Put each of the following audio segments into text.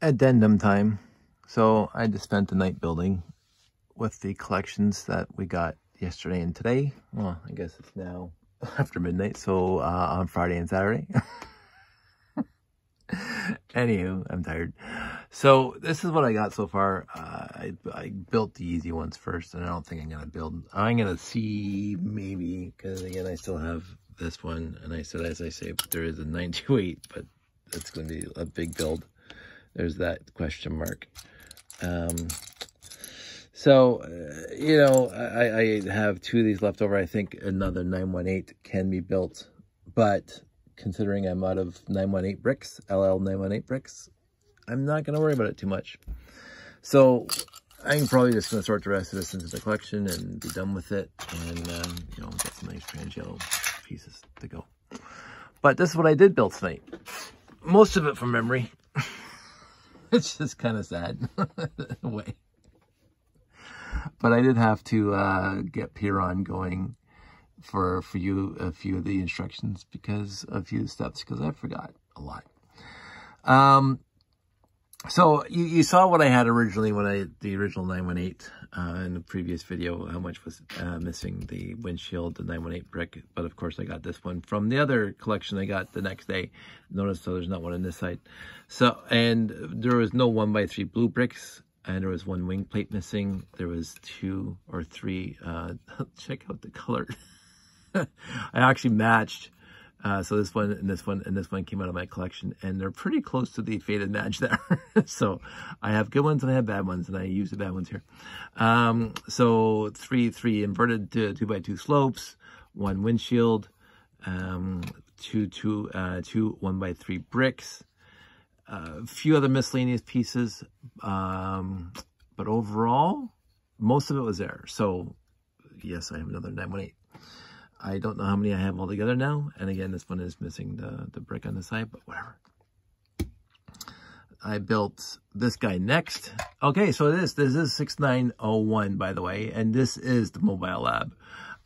Addendum time. So I just spent the night building with the collections that we got yesterday and today. Well, I guess it's now after midnight, so on Friday and Saturday. Anywho, I'm tired. So this is what I got so far. I built the easy ones first, and I don't think I'm gonna build. I'm gonna see maybe, because again I still have this one, and I said, as I say, there is a 928, but that's gonna be a big build. There's that question mark. You know, I have two of these left over. I think another 918 can be built, but considering I'm out of 918 bricks, LL 918 bricks, I'm not going to worry about it too much. So I'm probably just going to sort the rest of this into the collection and be done with it. And, you know, get some nice trans yellow pieces to go. But this is what I did build tonight. Most of it from memory. It's just kind of sad in a way. But I did have to get Piron going for you a few of the instructions, because a few steps, because I forgot a lot. So you saw what I had originally when the original 918 in the previous video, how much was missing the windshield, the 918 brick. But of course I got this one from the other collection I got the next day. Notice so there's not one on this side. So, and there was no 1x3 blue bricks, and there was one wing plate missing. There was 2 or 3, check out the color. I actually matched. So this one and this one and this one came out of my collection, and they're pretty close to the faded match there. So I have good ones and I have bad ones, and I use the bad ones here. So three inverted 2x2 slopes, 1 windshield, 2 1x3 bricks, a few other miscellaneous pieces, but overall most of it was there. So yes, I have another 918. I don't know how many I have all together now. And again, this one is missing the brick on the side, but whatever. I built this guy next. Okay, so this is 6901, by the way, and this is the mobile lab.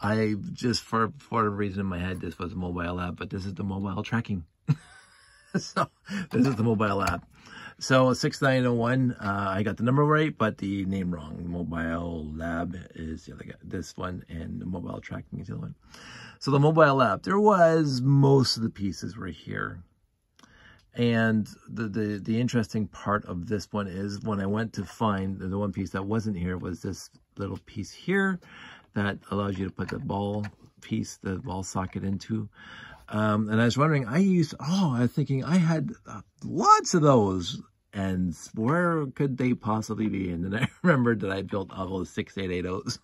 I just, for a reason in my head, this was a mobile lab, but this is the mobile tracking. So this is the mobile lab. So 6901, I got the number right, but the name wrong. Mobile lab is the other guy, this one, and the mobile tracking is the other one. So the mobile lab, there was most of the pieces were here. And the interesting part of this one is when I went to find the one piece that wasn't here was this little piece here that allows you to put the ball piece, the ball socket into. And I was wondering, I was thinking I had lots of those, and where could they possibly be? And then I remembered that I built all those 6880s,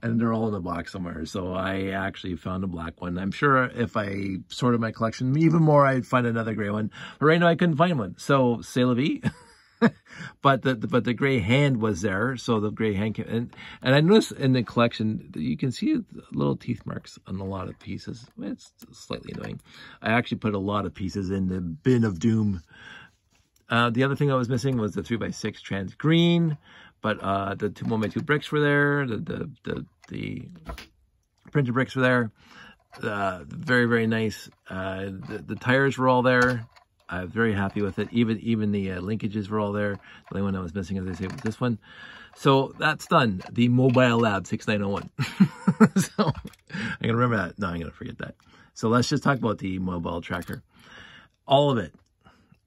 and they're all in the box somewhere. So I actually found a black one. I'm sure if I sorted my collection even more, I'd find another gray one. But right now I couldn't find one. So c'est la vie. But the gray hand was there, so the gray hand came in. And I noticed in the collection, you can see little teeth marks on a lot of pieces. It's slightly annoying. I actually put a lot of pieces in the bin of doom. The other thing I was missing was the 3x6 trans green, but the 2 1x2 bricks were there. The printed bricks were there. Very, very nice. The tires were all there. I'm very happy with it. Even the linkages were all there. The only one I was missing, as I say, was this one. So that's done. The mobile lab 6901. So I'm gonna remember that. No, I'm gonna forget that. So let's just talk about the mobile tracker. All of it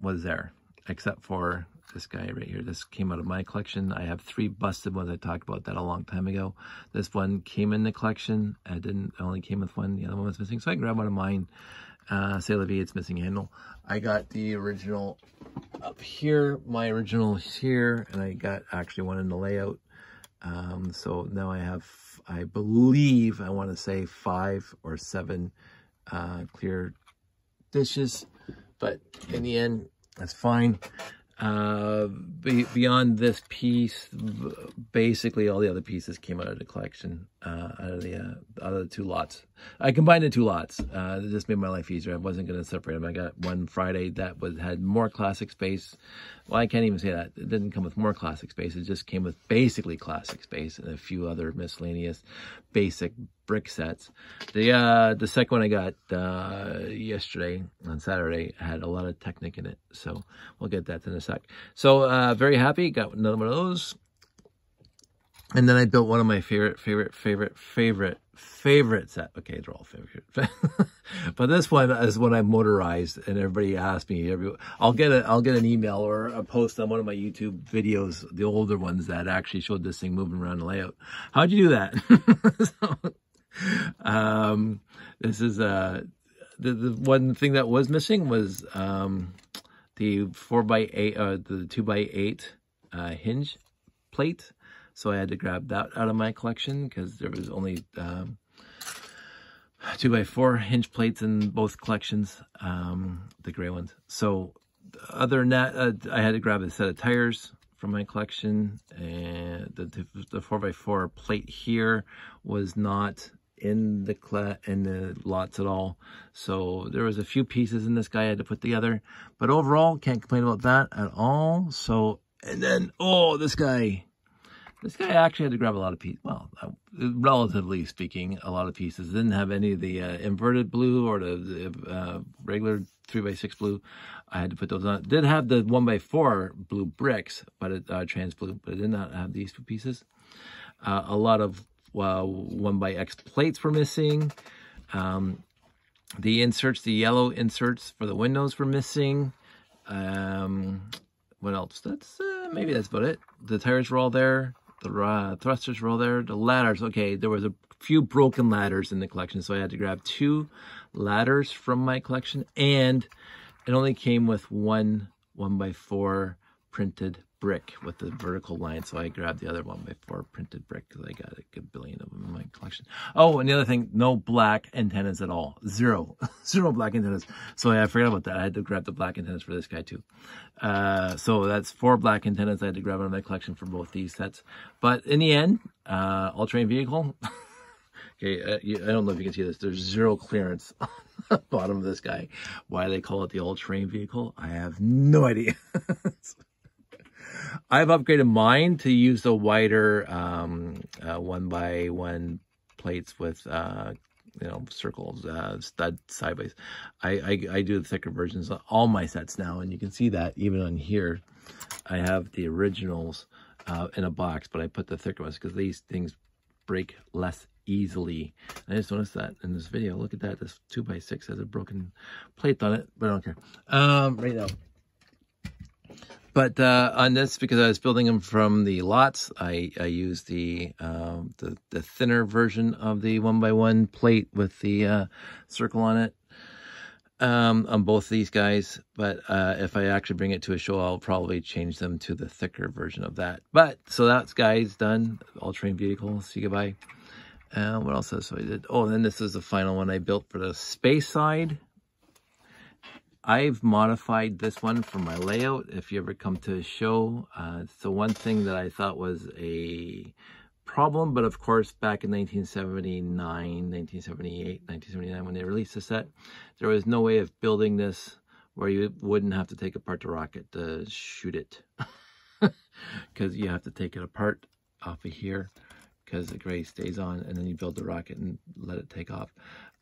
was there, except for this guy right here. This came out of my collection. I have 3 busted ones. I talked about that a long time ago. This one came in the collection. I only came with one. The other one was missing, so I can grab one of mine. C'est la vie, it's missing a handle. I got the original up here, my original here, and I got actually one in the layout. So now I have, I believe, I want to say 5 or 7 clear dishes, but in the end, that's fine. Beyond this piece, basically all the other pieces came out of the collection, out of the 2 lots. I combined the two lots. It just made my life easier. I wasn't going to separate them. I got one Friday that had more classic space. Well, I can't even say that. It didn't come with more classic space. It just came with basically classic space and a few other miscellaneous basic brick sets. The second one I got yesterday on Saturday had a lot of Technic in it. So we'll get that in a sec. So very happy. Got another one of those. And then I built one of my favorite set. Okay, they're all favorite. But this one is one I motorized, and everybody asked me. I'll get an email or a post on one of my YouTube videos, the older ones that actually showed this thing moving around the layout. How'd you do that? So, this is the one thing that was missing was the 4x8, the 2x8 hinge plate. So I had to grab that out of my collection because there was only 2x4 hinge plates in both collections, the gray ones. So other than that, I had to grab a set of tires from my collection, and the 4x4 plate here was not in the lots at all. So there was a few pieces in this guy I had to put together, but overall can't complain about that at all. So, and then, oh, this guy actually had to grab a lot of pieces. Well, relatively speaking, a lot of pieces. Didn't have any of the inverted blue or the regular 3x6 blue. I had to put those on. Did have the 1x4 blue bricks, but it trans blue, but it did not have these two pieces. A lot of 1x plates were missing. The inserts, the yellow inserts for the windows were missing. What else? Maybe that's about it. The tires were all there. The thrusters were all there. The ladders, okay, there was a few broken ladders in the collection, so I had to grab 2 ladders from my collection, and it only came with one 1x4 printed brick with the vertical line, so I grabbed the other 1x4 printed brick because I got a good billion of them in my collection. Oh, and the other thing, no black antennas at all. Zero black antennas. So I forgot about that. I had to grab the black antennas for this guy too. So that's 4 black antennas I had to grab out of my collection for both these sets. But in the end, all-terrain vehicle. Okay, I don't know if you can see this. There's 0 clearance on the bottom of this guy. Why they call it the all-terrain vehicle, I have no idea. I've upgraded mine to use the wider 1x1 plates with circles, stud sideways. I do the thicker versions on all my sets now, and you can see that even on here. I have the originals in a box, but I put the thicker ones because these things break less easily. I just noticed that in this video. Look at that. This 2x6 has a broken plate on it, but I don't care right now. But on this, because I was building them from the lots, I used the thinner version of the 1x1 plate with the circle on it on both these guys. But if I actually bring it to a show, I'll probably change them to the thicker version of that. But so that's guys done. All-terrain vehicle. See you, goodbye. What else? So I did. Oh, and then this is the final one I built for the space side. I've modified this one for my layout. If you ever come to a show, it's the one thing that I thought was a problem, but of course, back in 1979, 1978, 1979, when they released the set, there was no way of building this where you wouldn't have to take apart the rocket to shoot it. Because you have to take it apart off of here, because the gray stays on, and then you build the rocket and let it take off.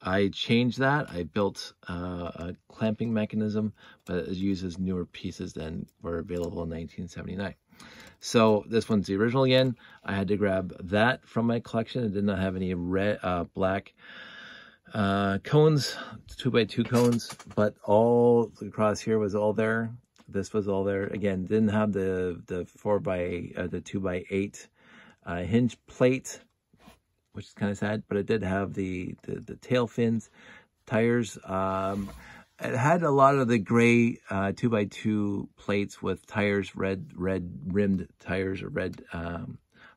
I changed that. I built a clamping mechanism, but it uses newer pieces than were available in 1979. So this one's the original again. I had to grab that from my collection. It did not have any red, black cones, 2x2 cones, but all across here was all there. This was all there. Again, didn't have the 2x8 hinge plate, which is kind of sad, but it did have the tail fins, tires. It had a lot of the gray 2x2 plates with tires, red rimmed tires, or red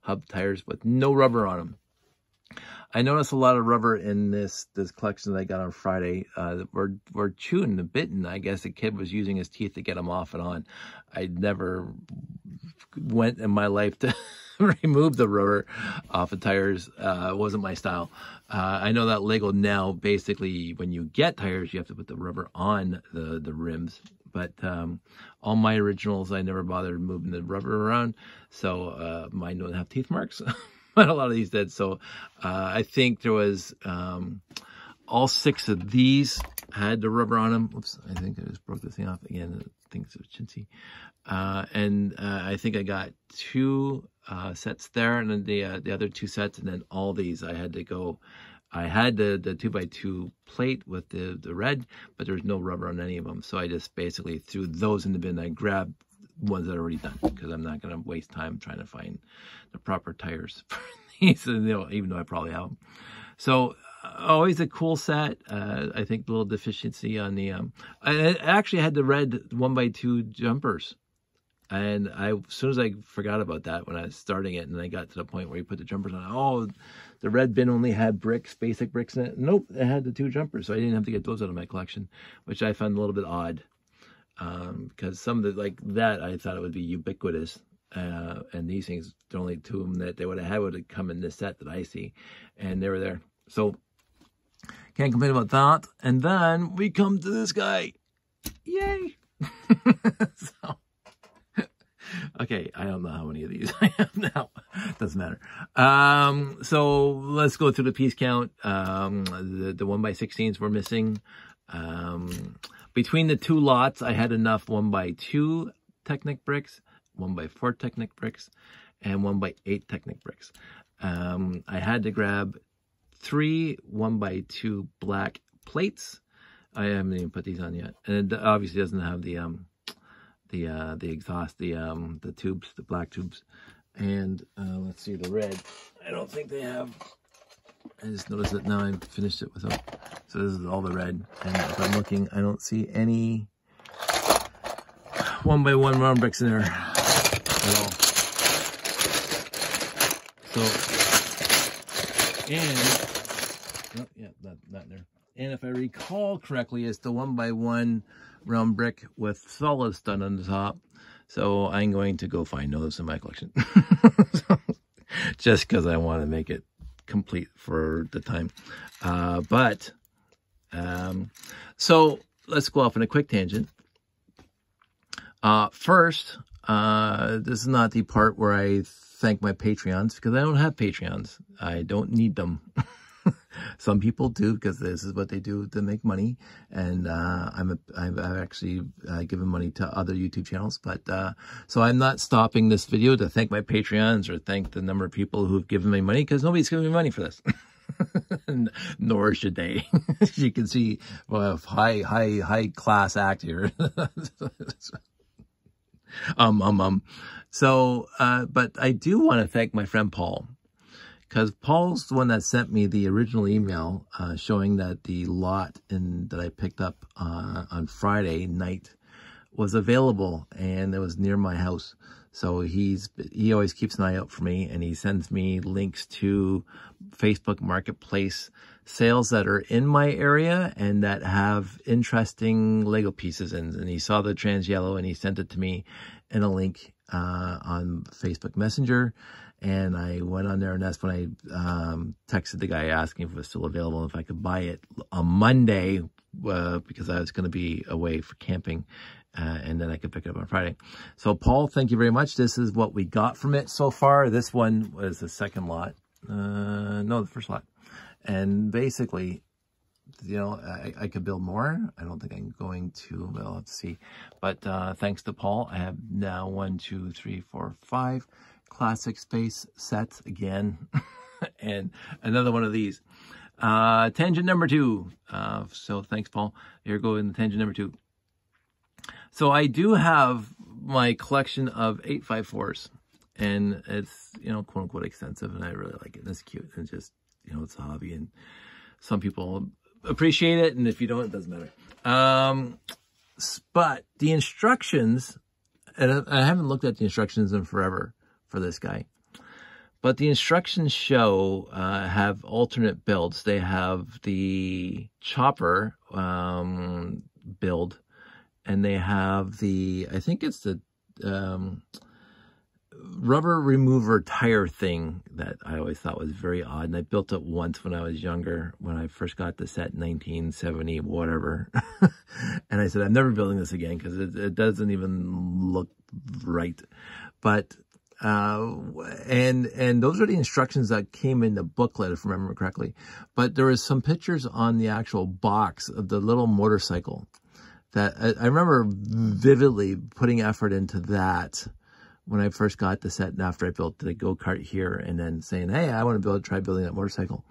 hub tires with no rubber on them. I noticed a lot of rubber in this collection that I got on Friday. We're chewing and bitten. I guess the kid was using his teeth to get them off and on. I never went in my life to remove the rubber off of tires. Wasn't my style. I know that Lego now, basically, when you get tires, you have to put the rubber on the rims. But all my originals, I never bothered moving the rubber around. So mine don't have teeth marks. But a lot of these did. So I think there was all 6 of these had the rubber on them. Oops, I think I just broke this thing off again. I think it's chintzy. And I think I got 2 sets there, and then the other 2 sets, and then all these I had to go. I had the 2x2 plate with the red, but there was no rubber on any of them. So I just basically threw those in the bin. I grabbed ones that are already done because I'm not going to waste time trying to find the proper tires for these, even though I probably have them. So always a cool set. I think a little deficiency on the I actually had the red 1x2 jumpers, and as soon as I forgot about that when I was starting it, and I got to the point where you put the jumpers on, oh, the red bin only had bricks, basic bricks in it. Nope, it had the 2 jumpers, so I didn't have to get those out of my collection, which I found a little bit odd. Because some of the, like that, I thought it would be ubiquitous. And these things, the only 2 of them that they would have had would have come in this set that I see. And they were there. So, can't complain about that. And then we come to this guy. Yay! So, okay, I don't know how many of these I have now. Doesn't matter. So, let's go through the piece count. The 1x16s were missing. Between the 2 lots, I had enough 1x2 Technic bricks, 1x4 Technic bricks, and 1x8 Technic bricks. I had to grab 3 1x2 black plates. I haven't even put these on yet, and it obviously doesn't have the exhaust, the tubes, the black tubes. And let's see, the red. I don't think they have. I just noticed that now I've finished it without. So this is all the red. And if I'm looking, I don't see any 1x1 round bricks in there at all. So, and, oh, yeah, not there. And if I recall correctly, it's the 1x1 round brick with solids done on the top. So I'm going to go find those in my collection. So, just because I want to make it complete for the time. So let's go off on a quick tangent. First, this is not the part where I thank my Patreons, because I don't have Patreons. I don't need them. Some people do, because this is what they do to make money. And I've actually given money to other YouTube channels. But so I'm not stopping this video to thank my Patreons or thank the number of people who've given me money, because nobody's giving me money for this. Nor should they. As you can see, well, high class act here. So, but I do want to thank my friend Paul, because Paul's the one that sent me the original email showing that the lot that I picked up on Friday night was available, and it was near my house. So he always keeps an eye out for me, and he sends me links to Facebook Marketplace sales that are in my area and that have interesting Lego pieces in. And he saw the trans yellow, and he sent it to me in a link on Facebook Messenger. And I went on there, and that's when I texted the guy asking if it was still available and if I could buy it on Monday, because I was going to be away for camping, and then I could pick it up on Friday. So, Paul, thank you very much. This is what we got from it so far. This one was the second lot. No, the first lot. And basically, you know, I could build more. I don't think I'm going to. Well, let's see. But thanks to Paul, I have now 1, 2, 3, 4, 5 classic space sets again. And another one of these. Tangent number 2. So thanks, Paul. Here go in the tangent number 2. So I do have my collection of 8x4s. And it's, you know, quote unquote extensive, and I really like it. And it's cute. And just, you know, it's a hobby, and some people appreciate it, and if you don't, it doesn't matter. But the instructions, and I haven't looked at the instructions in forever for this guy, but the instructions show have alternate builds. They have the chopper build, and they have the, I think it's the rubber remover tire thing that I always thought was very odd. And I built it once when I was younger, when I first got the set in 1970, whatever. And I said, I'm never building this again because it doesn't even look right. But, and those are the instructions that came in the booklet, if I remember correctly. But there was some pictures on the actual box of the little motorcycle that I remember vividly putting effort into that when I first got the set and after I built the go-kart here, and then saying, hey, I want to try building that motorcycle.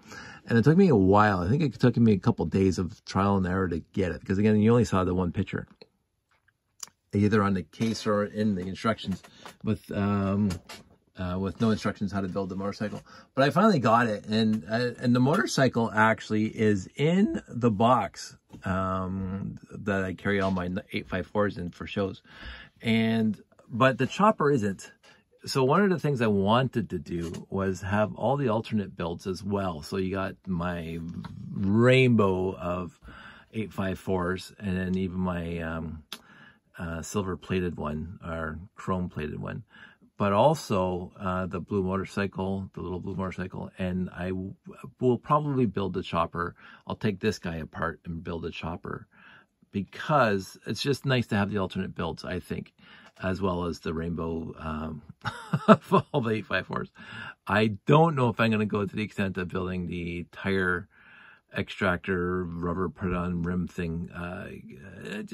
And it took me a while. I think it took me a couple days of trial and error to get it, because again, you only saw the one picture, either on the case or in the instructions with no instructions how to build the motorcycle. But I finally got it, and the motorcycle actually is in the box that I carry all my 854s in for shows. But the chopper isn't. So one of the things I wanted to do was have all the alternate builds as well. So you got my rainbow of 854s, and then even my silver plated one, or chrome plated one. But also the blue motorcycle, the little blue motorcycle. And I will probably build the chopper. I'll take this guy apart and build a chopper, because it's just nice to have the alternate builds, I think, as well as the rainbow of all the 854s. I don't know if I'm going to go to the extent of building the tire extractor rubber put-on rim thing. It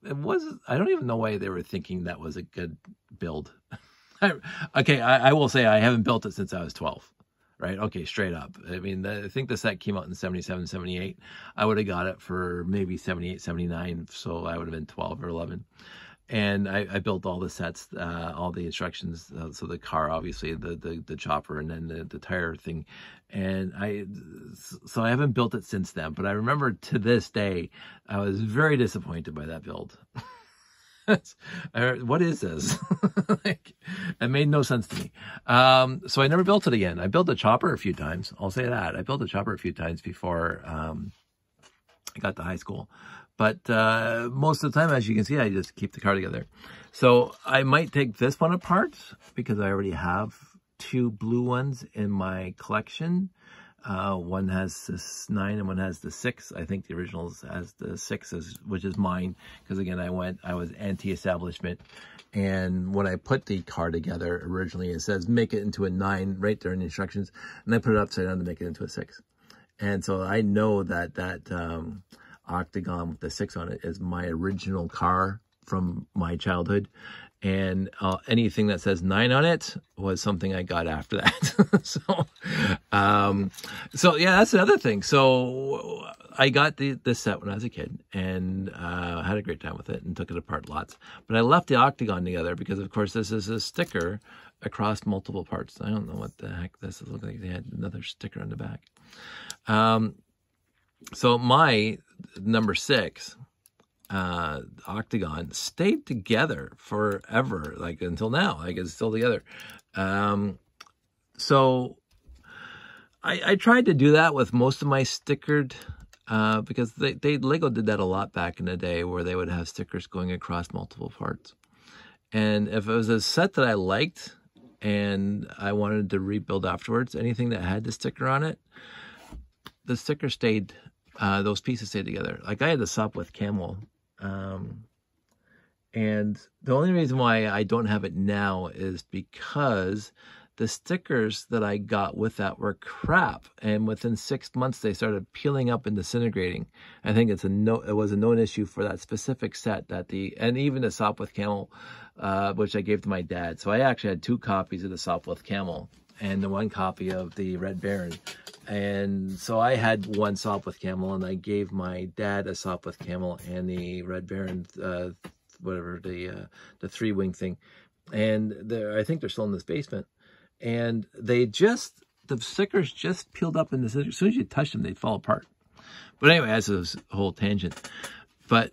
was, I don't even know why they were thinking that was a good build. Okay, I will say I haven't built it since I was 12. Right? Okay, straight up. I mean, I think the set came out in 77, 78. I would have got it for maybe 78, 79. So I would have been 12 or 11. And I built all the sets, all the instructions. So the car, obviously, the chopper, and then the tire thing. And so I haven't built it since then. But I remember to this day, I was very disappointed by that build. What is this? Like, it made no sense to me. So I never built it again. I built a chopper a few times. I'll say that. I built a chopper a few times before I got to high school. But most of the time, as you can see, I just keep the car together. So I might take this one apart, because I already have two blue ones in my collection. One has this 9 and one has the 6. I think the original has the 6, which is mine, because again, I was anti-establishment. And when I put the car together originally, it says make it into a 9 right there in the instructions, and I put it upside down to make it into a 6. And so I know that octagon with the 6 on it is my original car from my childhood. And anything that says 9 on it was something I got after that. So yeah, that's the other thing. So I got this set when I was a kid, and had a great time with it and took it apart lots. But I left the octagon together because, of course, this is a sticker across multiple parts. I don't know what the heck this is. It looked like they had another sticker on the back. So my number 6... octagon stayed together forever, like until now, like it's still together. So I tried to do that with most of my stickered, because Lego did that a lot back in the day, where they would have stickers going across multiple parts. And if it was a set that I liked and I wanted to rebuild afterwards, anything that had the sticker on it, the sticker stayed, those pieces stayed together. Like I had the Sopwith camel. And the only reason why I don't have it now is because the stickers that I got with that were crap. And within 6 months, they started peeling up and disintegrating. I think it was a known issue for that specific set, and even the Sopwith camel, which I gave to my dad. So I actually had 2 copies of the Sopwith camel and the 1 copy of the Red Baron. And so I had 1 Sopwith camel, and I gave my dad a Sopwith camel and the Red Baron, whatever, the 3-wing thing. And I think they're still in this basement. And the stickers just peeled up, and as soon as you touch them, they'd fall apart. But anyway, that's a whole tangent. But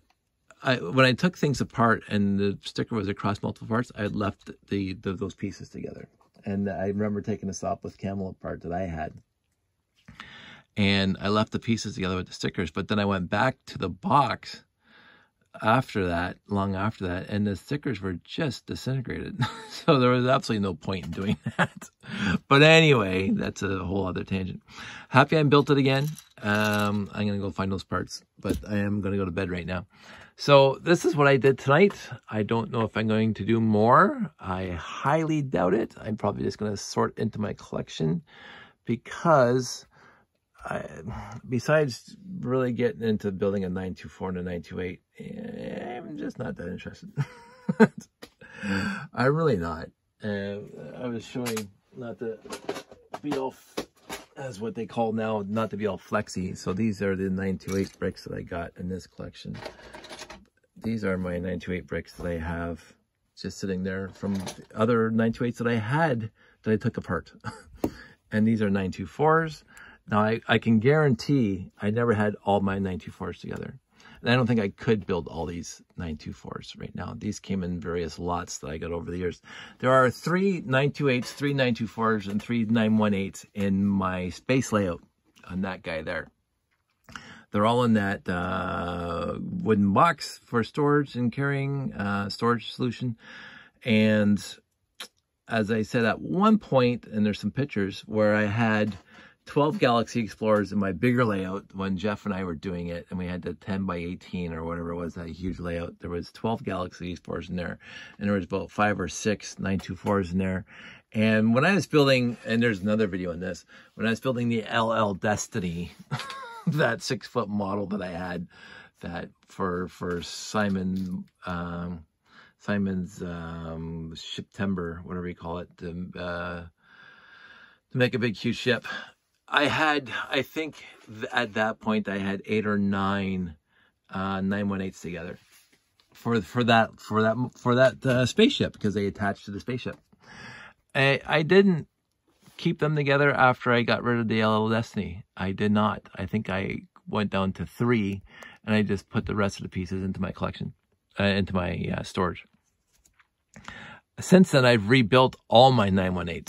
when I took things apart and the sticker was across multiple parts, I left those pieces together. And I remember taking a Sopwith camel apart that I had, and I left the pieces together with the stickers. But then I went back to the box after that, long after that, and the stickers were just disintegrated. So there was absolutely no point in doing that. But anyway, that's a whole other tangent. Happy I built it again. I'm going to go find those parts, but I am going to go to bed right now. So this is what I did tonight. I don't know if I'm going to do more. I highly doubt it. I'm probably just going to sort into my collection because besides really getting into building a 924 and a 928, I'm just not that interested. I'm really not. I was showing not to be all, as what they call now, not to be all flexy. So these are the 928 bricks that I got in this collection. These are my 928 bricks that I have just sitting there from the other 928s that I had that I took apart. And these are 924s. Now, I can guarantee I never had all my 924s together. And I don't think I could build all these 924s right now. These came in various lots that I got over the years. There are 3 928s, 3 924s, and 3 918s in my space layout on that guy there. They're all in that wooden box for storage and carrying, storage solution. And as I said, at one point, and there's some pictures, where I had 12 Galaxy Explorers in my bigger layout when Jeff and I were doing it, and we had the 10 by 18 or whatever it was, that huge layout. There was 12 Galaxy Explorers in there, and there was about 5 or 6 924s in there. And when I was building, and there's another video on this, when I was building the LL Destiny, that 6-foot model that I had, that for Simon's ship timber, whatever you call it, to make a big huge ship. I think at that point I had 8 or 9 918s together for that spaceship, because they attached to the spaceship. I didn't keep them together after I got rid of the LL Destiny. I did not. I think I went down to 3, and I just put the rest of the pieces into my collection, into my storage. Since then, I've rebuilt all my 918s.